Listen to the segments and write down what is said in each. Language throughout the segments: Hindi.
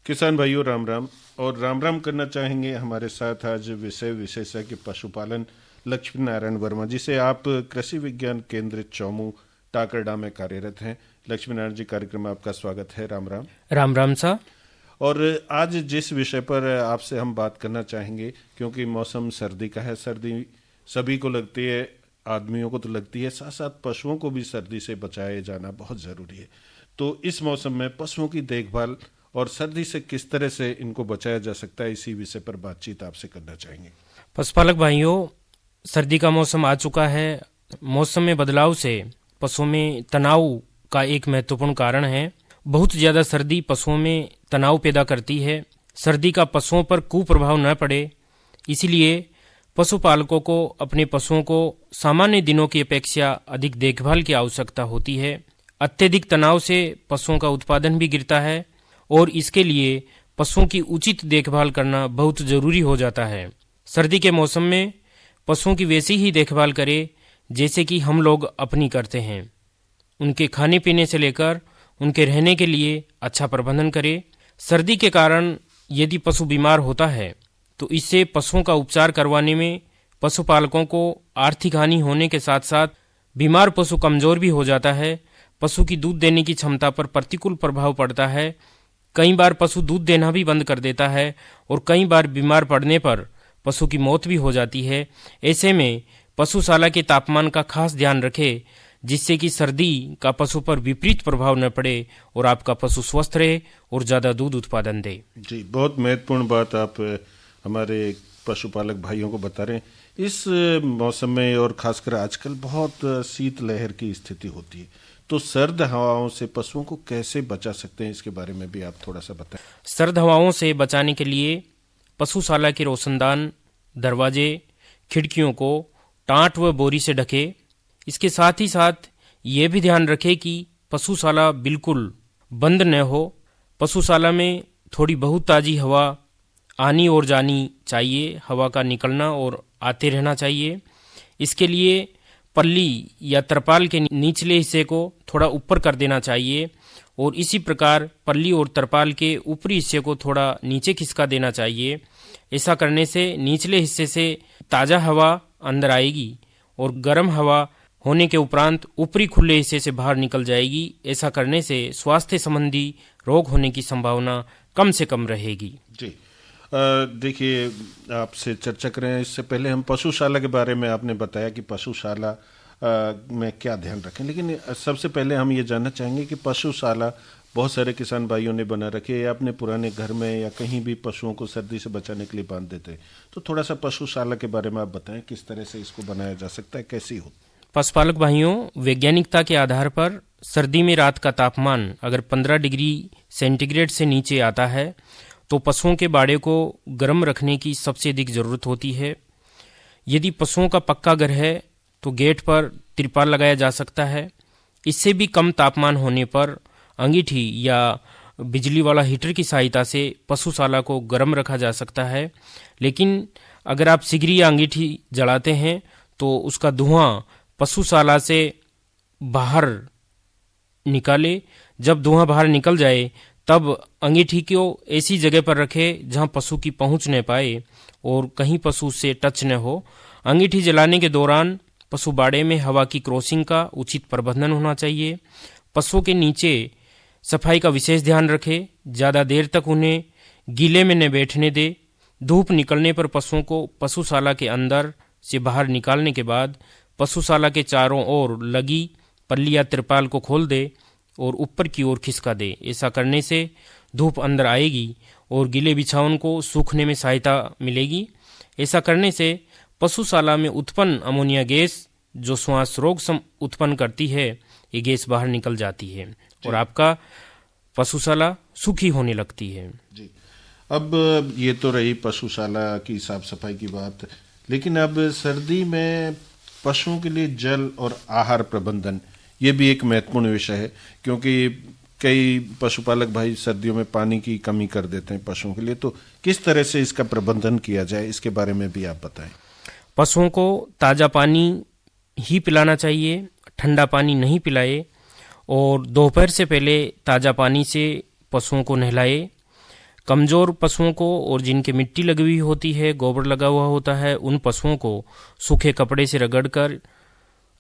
किसान भाइयों राम राम और राम राम करना चाहेंगे। हमारे साथ आज विषय विशेषज्ञ पशुपालन लक्ष्मी नारायण वर्मा, जिसे आप कृषि विज्ञान केंद्र चौमू टाकरडा में कार्यरत हैं। लक्ष्मी नारायण जी, कार्यक्रम में आपका स्वागत है। राम राम। राम राम सा। और आज जिस विषय पर आपसे हम बात करना चाहेंगे, क्योंकि मौसम सर्दी का है, सर्दी सभी को लगती है, आदमियों को तो लगती है, साथ साथ पशुओं को भी सर्दी से बचाए जाना बहुत ज़रूरी है। तो इस मौसम में पशुओं की देखभाल और सर्दी से किस तरह से इनको बचाया जा सकता है, इसी विषय पर बातचीत आपसे करना चाहेंगे। पशुपालक भाइयों, सर्दी का मौसम आ चुका है। मौसम में बदलाव से पशुओं में तनाव का एक महत्वपूर्ण कारण है। बहुत ज़्यादा सर्दी पशुओं में तनाव पैदा करती है। सर्दी का पशुओं पर कुप्रभाव न पड़े, इसीलिए पशुपालकों को अपने पशुओं को सामान्य दिनों की अपेक्षा अधिक देखभाल की आवश्यकता होती है। अत्यधिक तनाव से पशुओं का उत्पादन भी गिरता है और इसके लिए पशुओं की उचित देखभाल करना बहुत जरूरी हो जाता है। सर्दी के मौसम में पशुओं की वैसी ही देखभाल करें जैसे कि हम लोग अपनी करते हैं। उनके खाने पीने से लेकर उनके रहने के लिए अच्छा प्रबंधन करें। सर्दी के कारण यदि पशु बीमार होता है तो इससे पशुओं का उपचार करवाने में पशुपालकों को आर्थिक हानि होने के साथ साथ बीमार पशु कमजोर भी हो जाता है। पशु की दूध देने की क्षमता पर प्रतिकूल प्रभाव पड़ता है। कई बार पशु दूध देना भी बंद कर देता है और कई बार बीमार पड़ने पर पशु की मौत भी हो जाती है। ऐसे में पशुशाला के तापमान का खास ध्यान रखें, जिससे कि सर्दी का पशु पर विपरीत प्रभाव न पड़े और आपका पशु स्वस्थ रहे और ज़्यादा दूध उत्पादन दे। जी, बहुत महत्वपूर्ण बात आप हमारे पशुपालक भाइयों को बता रहे हैं। इस मौसम में और खासकर आजकल बहुत शीतलहर की स्थिति होती है, तो सर्द हवाओं से पशुओं को कैसे बचा सकते हैं, इसके बारे में भी आप थोड़ा सा बताएं। सर्द हवाओं से बचाने के लिए पशुशाला के रोशनदान, दरवाजे, खिड़कियों को टाट व बोरी से ढके। इसके साथ ही साथ ये भी ध्यान रखें कि पशुशाला बिल्कुल बंद न हो। पशुशाला में थोड़ी बहुत ताज़ी हवा आनी और जानी चाहिए, हवा का निकलना और आते रहना चाहिए। इसके लिए पल्ली या तरपाल के निचले हिस्से को थोड़ा ऊपर कर देना चाहिए और इसी प्रकार पल्ली और तरपाल के ऊपरी हिस्से को थोड़ा नीचे खिसका देना चाहिए। ऐसा करने से निचले हिस्से से ताज़ा हवा अंदर आएगी और गर्म हवा होने के उपरांत ऊपरी खुले हिस्से से बाहर निकल जाएगी। ऐसा करने से स्वास्थ्य संबंधी रोग होने की संभावना कम से कम रहेगी। जी, देखिए, आपसे चर्चा करें इससे पहले हम पशुशाला के बारे में, आपने बताया कि पशुशाला में क्या ध्यान रखें, लेकिन सबसे पहले हम ये जानना चाहेंगे कि पशुशाला बहुत सारे किसान भाइयों ने बना रखे हैं, या अपने पुराने घर में या कहीं भी पशुओं को सर्दी से बचाने के लिए बांध देते हैं। तो थोड़ा सा पशुशाला के बारे में आप बताएं, किस तरह से इसको बनाया जा सकता है, कैसी हो। पशुपालक भाइयों, वैज्ञानिकता के आधार पर सर्दी में रात का तापमान अगर 15 डिग्री सेंटीग्रेड से नीचे आता है तो पशुओं के बाड़े को गर्म रखने की सबसे अधिक ज़रूरत होती है। यदि पशुओं का पक्का घर है तो गेट पर तिरपाल लगाया जा सकता है। इससे भी कम तापमान होने पर अंगीठी या बिजली वाला हीटर की सहायता से पशुशाला को गर्म रखा जा सकता है। लेकिन अगर आप सिगरी या अंगीठी जलाते हैं तो उसका धुआं पशुशाला से बाहर निकाले। जब धुआं बाहर निकल जाए तब अंगीठी को ऐसी जगह पर रखें जहां पशु की पहुंच न पाए और कहीं पशु से टच न हो। अंगीठी जलाने के दौरान पशु बाड़े में हवा की क्रॉसिंग का उचित प्रबंधन होना चाहिए। पशुओं के नीचे सफाई का विशेष ध्यान रखें। ज़्यादा देर तक उन्हें गीले में न बैठने दे। धूप निकलने पर पशुओं को पशुशाला के अंदर से बाहर निकालने के बाद पशुशाला के चारों ओर लगी पल्ली या तिरपाल को खोल दे और ऊपर की ओर खिसका दे। ऐसा करने से धूप अंदर आएगी और गीले बिछावन को सूखने में सहायता मिलेगी। ऐसा करने से पशुशाला में उत्पन्न अमोनिया गैस, जो श्वास रोग उत्पन्न करती है, ये गैस बाहर निकल जाती है और आपका पशुशाला सूखी होने लगती है। जी, अब ये तो रही पशुशाला की साफ सफाई की बात, लेकिन अब सर्दी में पशुओं के लिए जल और आहार प्रबंधन, ये भी एक महत्वपूर्ण विषय है, क्योंकि कई पशुपालक भाई सर्दियों में पानी की कमी कर देते हैं पशुओं के लिए। तो किस तरह से इसका प्रबंधन किया जाए, इसके बारे में भी आप बताएं। पशुओं को ताज़ा पानी ही पिलाना चाहिए, ठंडा पानी नहीं पिलाए और दोपहर से पहले ताज़ा पानी से पशुओं को नहलाए। कमज़ोर पशुओं को और जिनके मिट्टी लगी हुई होती है, गोबर लगा हुआ होता है, उन पशुओं को सूखे कपड़े से रगड़कर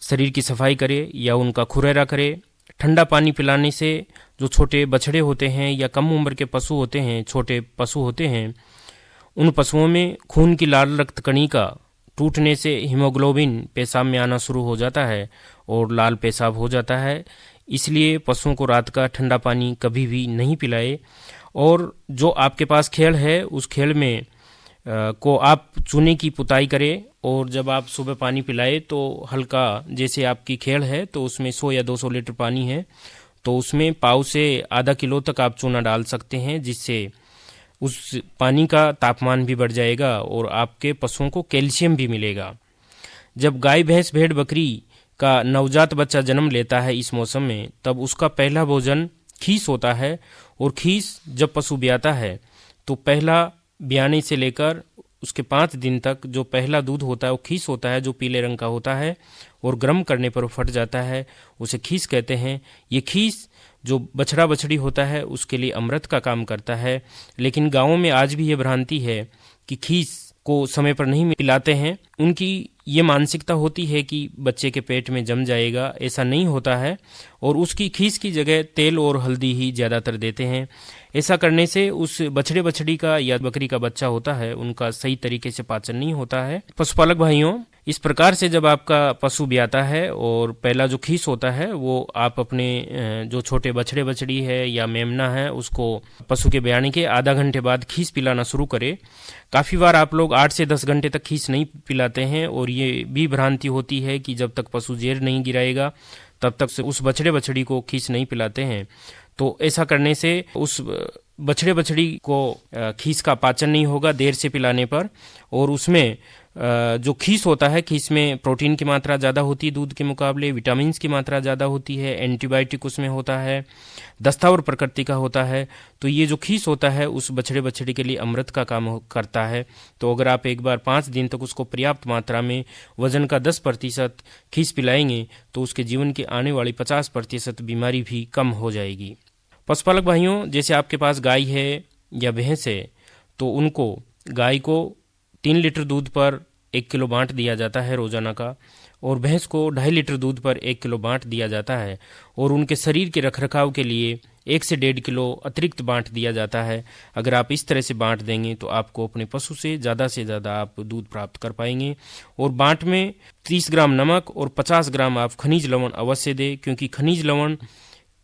शरीर की सफाई करे या उनका खुरेरा करे। ठंडा पानी पिलाने से जो छोटे बछड़े होते हैं या कम उम्र के पशु होते हैं, छोटे पशु होते हैं, उन पशुओं में खून की लाल रक्त कणिका टूटने से हीमोग्लोबिन पेशाब में आना शुरू हो जाता है और लाल पेशाब हो जाता है। इसलिए पशुओं को रात का ठंडा पानी कभी भी नहीं पिलाए। और जो आपके पास खेड़ है उस खेड़ में को आप चूने की पुताई करें और जब आप सुबह पानी पिलाए तो हल्का, जैसे आपकी खेड़ है तो उसमें 100 या 200 लीटर पानी है तो उसमें पाव से आधा किलो तक आप चूना डाल सकते हैं, जिससे उस पानी का तापमान भी बढ़ जाएगा और आपके पशुओं को कैल्शियम भी मिलेगा। जब गाय, भैंस, भेड़, बकरी का नवजात बच्चा जन्म लेता है इस मौसम में, तब उसका पहला भोजन खीस होता है। और खीस जब पशु ब्याता है तो पहला ब्याने से लेकर उसके 5 दिन तक जो पहला दूध होता है वो खीस होता है, जो पीले रंग का होता है और गर्म करने पर फट जाता है, उसे खीस कहते हैं। ये खीस जो बछड़ा बछड़ी होता है उसके लिए अमृत का काम करता है। लेकिन गाँवों में आज भी ये भ्रांति है कि खीस को समय पर नहीं पिलाते हैं। उनकी ये मानसिकता होती है कि बच्चे के पेट में जम जाएगा, ऐसा नहीं होता है और उसकी खीस की जगह तेल और हल्दी ही ज़्यादातर देते हैं। ऐसा करने से उस बछड़े बछड़ी का या बकरी का बच्चा होता है उनका सही तरीके से पाचन नहीं होता है। पशुपालक भाइयों, इस प्रकार से जब आपका पशु ब्याता है और पहला जो खीस होता है वो आप अपने जो छोटे बछड़े बछड़ी है या मेमना है उसको पशु के ब्याने के आधा घंटे बाद खीस पिलाना शुरू करें। काफ़ी बार आप लोग 8 से 10 घंटे तक खीस नहीं पिलाते हैं और ये भी भ्रांति होती है कि जब तक पशु जेर नहीं गिराएगा तब तक से उस बछड़े बछड़ी को खीस नहीं पिलाते हैं। तो ऐसा करने से उस बछड़े बछड़ी को खीस का पाचन नहीं होगा देर से पिलाने पर। और उसमें जो खीस होता है, खीस में प्रोटीन की मात्रा ज़्यादा होती है दूध के मुकाबले, विटामिन की मात्रा ज़्यादा होती है, एंटीबायोटिक उसमें होता है, दस्ता और प्रकृति का होता है। तो ये जो खीस होता है उस बछड़े बछड़ी के लिए अमृत का काम करता है। तो अगर आप एक बार 5 दिन तक उसको पर्याप्त मात्रा में वजन का 10% खीस पिलाएंगे तो उसके जीवन की आने वाली 50% बीमारी भी कम हो जाएगी। पशुपालक भाइयों, जैसे आपके पास गाय है या भैंस है तो उनको, गाय को 3 लीटर दूध पर 1 किलो बांट दिया जाता है रोजाना का, और भैंस को 2.5 लीटर दूध पर 1 किलो बांट दिया जाता है। और उनके शरीर के रखरखाव के लिए 1 से 1.5 किलो अतिरिक्त बांट दिया जाता है। अगर आप इस तरह से बांट देंगे तो आपको अपने पशु से ज़्यादा आप दूध प्राप्त कर पाएंगे। और बांट में 30 ग्राम नमक और 50 ग्राम आप खनिज लवण अवश्य दें, क्योंकि खनिज लवण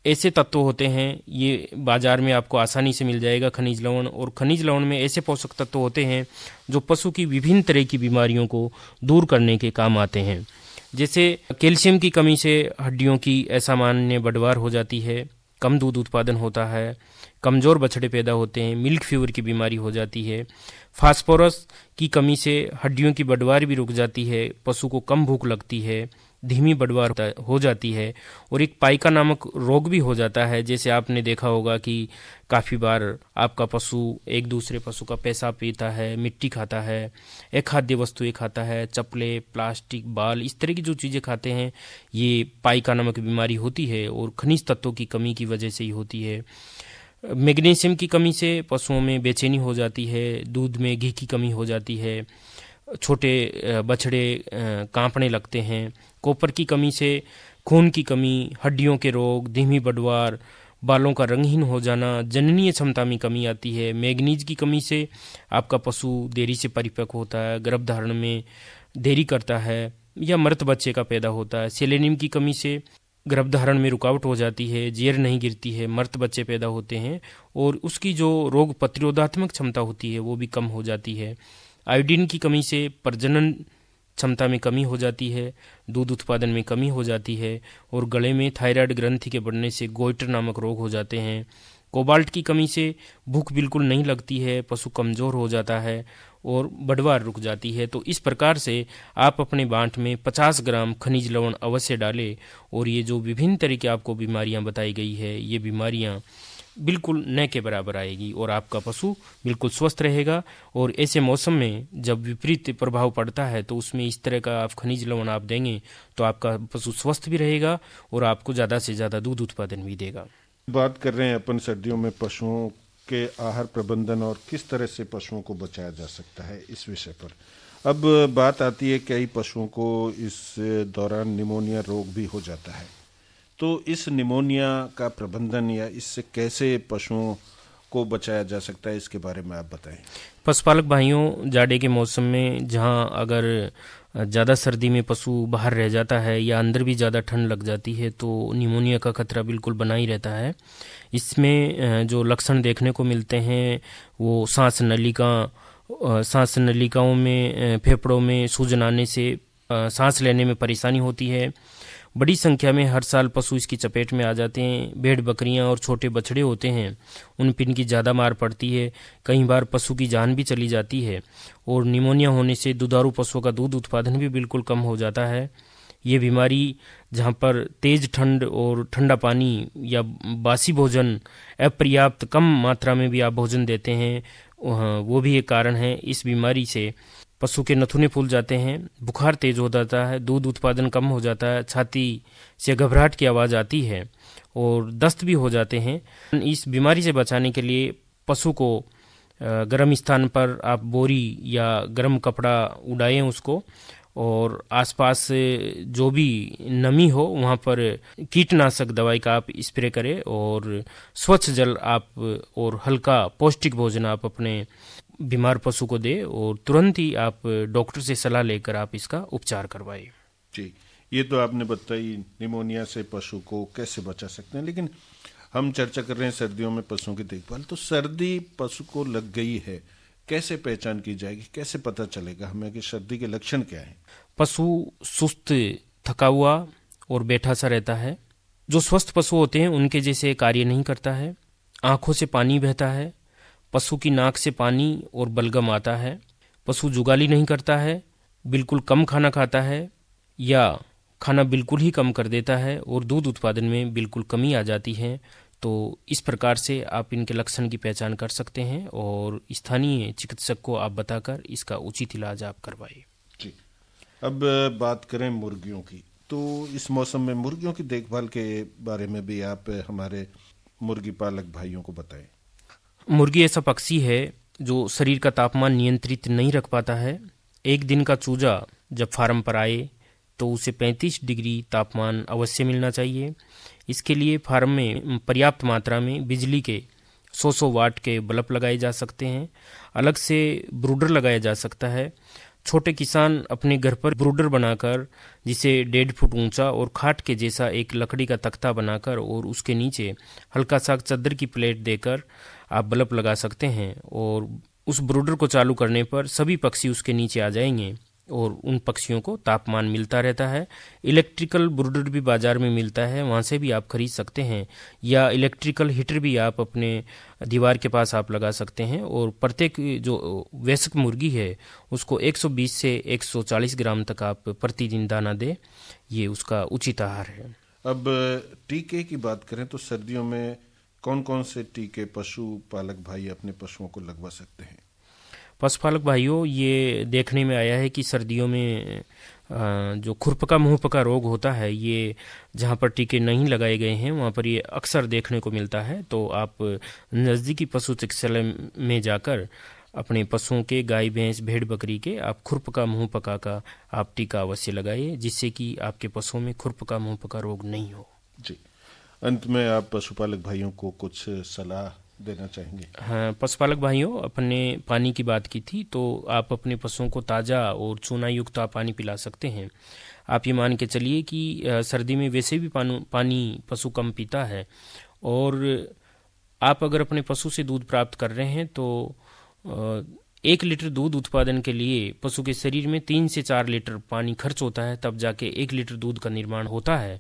ऐसे तत्व होते हैं, ये बाजार में आपको आसानी से मिल जाएगा खनिज लवण। और खनिज लवण में ऐसे पोषक तत्व होते हैं जो पशु की विभिन्न तरह की बीमारियों को दूर करने के काम आते हैं। जैसे कैल्शियम की कमी से हड्डियों की असामान्य बढ़वार हो जाती है, कम दूध उत्पादन होता है, कमज़ोर बछड़े पैदा होते हैं, मिल्क फीवर की बीमारी हो जाती है। फास्फोरस की कमी से हड्डियों की बढ़वार भी रुक जाती है, पशु को कम भूख लगती है, धीमी बढ़वार हो जाती है। और एक पाइका नामक रोग भी हो जाता है। जैसे आपने देखा होगा कि काफ़ी बार आपका पशु एक दूसरे पशु का पेशाब पीता है, मिट्टी खाता है, अखाद्य वस्तुएं खाता है, चप्पलें, प्लास्टिक, बाल, इस तरह की जो चीज़ें खाते हैं, ये पाइका नामक बीमारी होती है और खनिज तत्वों की कमी की वजह से ही होती है। मैग्नीशियम की कमी से पशुओं में बेचैनी हो जाती है, दूध में घी की कमी हो जाती है, छोटे बछड़े कांपने लगते हैं। कॉपर की कमी से खून की कमी, हड्डियों के रोग, धीमी बढ़वार, बालों का रंगहीन हो जाना, जननीय क्षमता में कमी आती है। मैग्नीज की कमी से आपका पशु देरी से परिपक्व होता है, गर्भधारण में देरी करता है या मृत बच्चे का पैदा होता है। सेलेनियम की कमी से गर्भधारण में रुकावट हो जाती है, जेर नहीं गिरती है, मृत बच्चे पैदा होते हैं और उसकी जो रोग प्रतिरोधात्मक क्षमता होती है वो भी कम हो जाती है। आयोडीन की कमी से प्रजनन क्षमता में कमी हो जाती है, दूध उत्पादन में कमी हो जाती है और गले में थायराइड ग्रंथि के बढ़ने से गोइटर नामक रोग हो जाते हैं। कोबाल्ट की कमी से भूख बिल्कुल नहीं लगती है, पशु कमज़ोर हो जाता है और बढ़वार रुक जाती है। तो इस प्रकार से आप अपने बांट में 50 ग्राम खनिज लवण अवश्य डालें और ये जो विभिन्न तरह की आपको बीमारियां बताई गई है, ये बीमारियां बिल्कुल न के बराबर आएगी और आपका पशु बिल्कुल स्वस्थ रहेगा। और ऐसे मौसम में जब विपरीत प्रभाव पड़ता है तो उसमें इस तरह का आप खनिज लवण आप देंगे तो आपका पशु स्वस्थ भी रहेगा और आपको ज़्यादा से ज़्यादा दूध उत्पादन भी देगा। बात कर रहे हैं अपन सर्दियों में पशुओं के आहार प्रबंधन और किस तरह से पशुओं को बचाया जा सकता है, इस विषय पर। अब बात आती है, कई पशुओं को इस दौरान निमोनिया रोग भी हो जाता है, तो इस निमोनिया का प्रबंधन या इससे कैसे पशुओं को बचाया जा सकता है, इसके बारे में आप बताएं। पशुपालक भाइयों, जाड़े के मौसम में जहां अगर ज़्यादा सर्दी में पशु बाहर रह जाता है या अंदर भी ज़्यादा ठंड लग जाती है तो निमोनिया का खतरा बिल्कुल बना ही रहता है। इसमें जो लक्षण देखने को मिलते हैं वो सांस नलिकाओं में, फेफड़ों में सूजन आने से सांस लेने में परेशानी होती है। बड़ी संख्या में हर साल पशु इसकी चपेट में आ जाते हैं। भेड़ बकरियां और छोटे बछड़े होते हैं, उन पर इनकी ज़्यादा मार पड़ती है। कई बार पशु की जान भी चली जाती है और निमोनिया होने से दुधारू पशुओं का दूध उत्पादन भी बिल्कुल कम हो जाता है। ये बीमारी जहाँ पर तेज ठंड और ठंडा पानी या बासी भोजन, अपर्याप्त कम मात्रा में भी आप भोजन देते हैं, वो भी एक कारण है। इस बीमारी से पशु के नथुने फूल जाते हैं, बुखार तेज हो जाता है, दूध उत्पादन कम हो जाता है, छाती से घबराहट की आवाज़ आती है और दस्त भी हो जाते हैं। इस बीमारी से बचाने के लिए पशु को गर्म स्थान पर आप बोरी या गर्म कपड़ा उड़ाएं उसको, और आसपास जो भी नमी हो वहाँ पर कीटनाशक दवाई का आप स्प्रे करें और स्वच्छ जल आप और हल्का पौष्टिक भोजन आप अपने बीमार पशु को दे और तुरंत ही आप डॉक्टर से सलाह लेकर आप इसका उपचार करवाएं। जी, ये तो आपने बताई निमोनिया से पशु को कैसे बचा सकते हैं, लेकिन हम चर्चा कर रहे हैं सर्दियों में पशुओं की देखभाल। तो सर्दी पशु को लग गई है, कैसे पहचान की जाएगी, कैसे पता चलेगा हमें कि सर्दी के लक्षण क्या हैं? पशु सुस्त, थका हुआ और बैठा सा रहता है। जो स्वस्थ पशु होते हैं उनके जैसे कार्य नहीं करता है। आंखों से पानी बहता है, पशु की नाक से पानी और बलगम आता है। पशु जुगाली नहीं करता है, बिल्कुल कम खाना खाता है या खाना बिल्कुल ही कम कर देता है और दूध उत्पादन में बिल्कुल कमी आ जाती है। तो इस प्रकार से आप इनके लक्षण की पहचान कर सकते हैं और स्थानीय चिकित्सक को आप बताकर इसका उचित इलाज आप करवाइए। जी, अब बात करें मुर्गियों की, तो इस मौसम में मुर्गियों की देखभाल के बारे में भी आप हमारे मुर्गी पालक भाइयों को बताएं। मुर्गी ऐसा पक्षी है जो शरीर का तापमान नियंत्रित नहीं रख पाता है। एक दिन का चूजा जब फार्म पर आए तो उसे 35 डिग्री तापमान अवश्य मिलना चाहिए। इसके लिए फार्म में पर्याप्त मात्रा में बिजली के 100 वाट के बल्ब लगाए जा सकते हैं। अलग से ब्रूडर लगाया जा सकता है। छोटे किसान अपने घर पर ब्रूडर बनाकर, जिसे 1.5 फुट ऊंचा और खाट के जैसा एक लकड़ी का तख्ता बनाकर और उसके नीचे हल्का सा चादर की प्लेट देकर आप बल्ब लगा सकते हैं और उस ब्रूडर को चालू करने पर सभी पक्षी उसके नीचे आ जाएंगे और उन पक्षियों को तापमान मिलता रहता है। इलेक्ट्रिकल ब्रूडर भी बाजार में मिलता है, वहाँ से भी आप खरीद सकते हैं, या इलेक्ट्रिकल हीटर भी आप अपने दीवार के पास आप लगा सकते हैं। और प्रत्येक जो वयस्क मुर्गी है उसको 120 से 140 ग्राम तक आप प्रतिदिन दाना दें, ये उसका उचित आहार है। अब टीके की बात करें तो सर्दियों में कौन कौन से टीके पशु पालक भाई अपने पशुओं को लगवा सकते हैं? पशुपालक भाइयों, ये देखने में आया है कि सर्दियों में जो खुरपका मुंहपका रोग होता है, ये जहाँ पर टीके नहीं लगाए गए हैं वहाँ पर ये अक्सर देखने को मिलता है। तो आप नज़दीकी पशु चिकित्सालय में जाकर अपने पशुओं के, गाय भैंस भेड़ बकरी के, आप खुरपका मुंहपका का आप टीका अवश्य लगाइए, जिससे कि आपके पशुओं में खुरपका मुंहपका रोग नहीं हो। जी, अंत में आप पशुपालक भाइयों को कुछ सलाह देना चाहेंगे? हाँ, पशुपालक भाइयों, अपने पानी की बात की थी, तो आप अपने पशुओं को ताज़ा और चूना युक्त आप पानी पिला सकते हैं। आप ये मान के चलिए कि सर्दी में वैसे भी पानी पशु कम पीता है, और आप अगर अपने पशु से दूध प्राप्त कर रहे हैं तो 1 लीटर दूध उत्पादन के लिए पशु के शरीर में 3 से 4 लीटर पानी खर्च होता है, तब जाके 1 लीटर दूध का निर्माण होता है।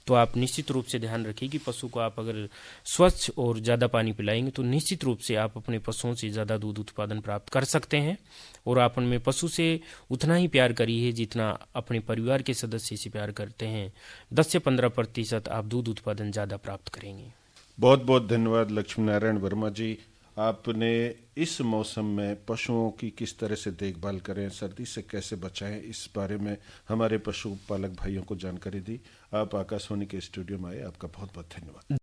तो आप निश्चित रूप से ध्यान रखिए कि पशु को आप अगर स्वच्छ और ज़्यादा पानी पिलाएंगे तो निश्चित रूप से आप अपने पशुओं से ज़्यादा दूध उत्पादन प्राप्त कर सकते हैं। और आप उनमें पशु से उतना ही प्यार करिए जितना अपने परिवार के सदस्य से प्यार करते हैं। 10 से 15% आप दूध उत्पादन ज़्यादा प्राप्त करेंगे। बहुत बहुत धन्यवाद लक्ष्मी नारायण वर्मा जी, आपने इस मौसम में पशुओं की किस तरह से देखभाल करें, सर्दी से कैसे बचाएं, इस बारे में हमारे पशुपालक भाइयों को जानकारी दी। आप आकाशवाणी के स्टूडियो में आए, आपका बहुत बहुत धन्यवाद।